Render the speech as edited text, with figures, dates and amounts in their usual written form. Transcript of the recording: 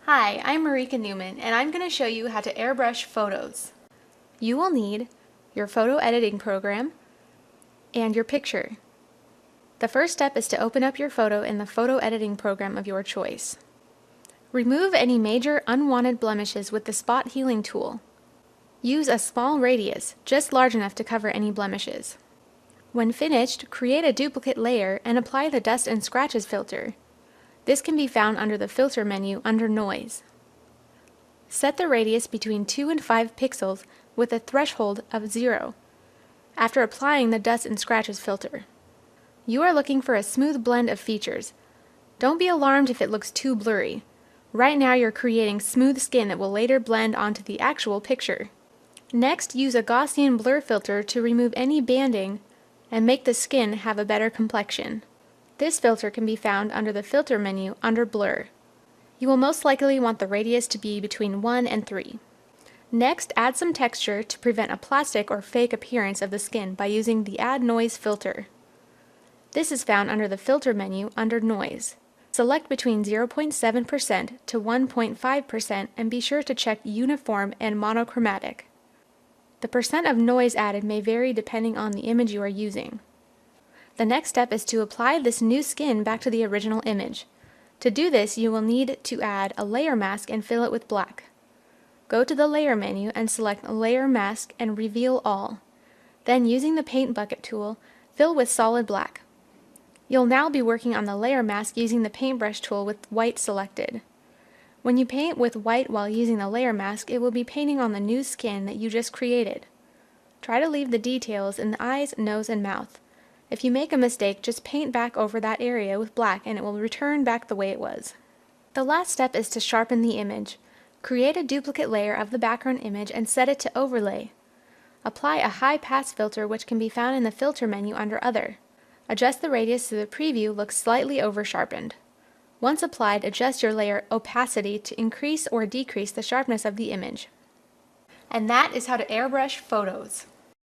Hi, I'm Marika Newman, and I'm going to show you how to airbrush photos. You will need your photo editing program and your picture. The first step is to open up your photo in the photo editing program of your choice. Remove any major unwanted blemishes with the spot healing tool. Use a small radius, just large enough to cover any blemishes. When finished, create a duplicate layer and apply the dust and scratches filter. This can be found under the filter menu under Noise. Set the radius between 2 and 5 pixels with a threshold of 0 after applying the dust and scratches filter. You are looking for a smooth blend of features. Don't be alarmed if it looks too blurry. Right now you're creating smooth skin that will later blend onto the actual picture. Next, use a Gaussian blur filter to remove any banding and make the skin have a better complexion. This filter can be found under the filter menu under Blur. You will most likely want the radius to be between 1 and 3. Next, add some texture to prevent a plastic or fake appearance of the skin by using the Add Noise filter. This is found under the filter menu under Noise. Select between 0.7% to 1.5% and be sure to check Uniform and Monochromatic. The percent of noise added may vary depending on the image you are using. The next step is to apply this new skin back to the original image. To do this, you will need to add a layer mask and fill it with black. Go to the Layer menu and select Layer Mask and Reveal All. Then, using the Paint Bucket tool, fill with solid black. You'll now be working on the layer mask using the paintbrush tool with white selected. When you paint with white while using the layer mask, it will be painting on the new skin that you just created. Try to leave the details in the eyes, nose, and mouth. If you make a mistake, just paint back over that area with black and it will return back the way it was. The last step is to sharpen the image. Create a duplicate layer of the background image and set it to Overlay. Apply a high pass filter which can be found in the filter menu under Other. Adjust the radius so the preview looks slightly over-sharpened. Once applied, adjust your layer opacity to increase or decrease the sharpness of the image. And that is how to airbrush photos.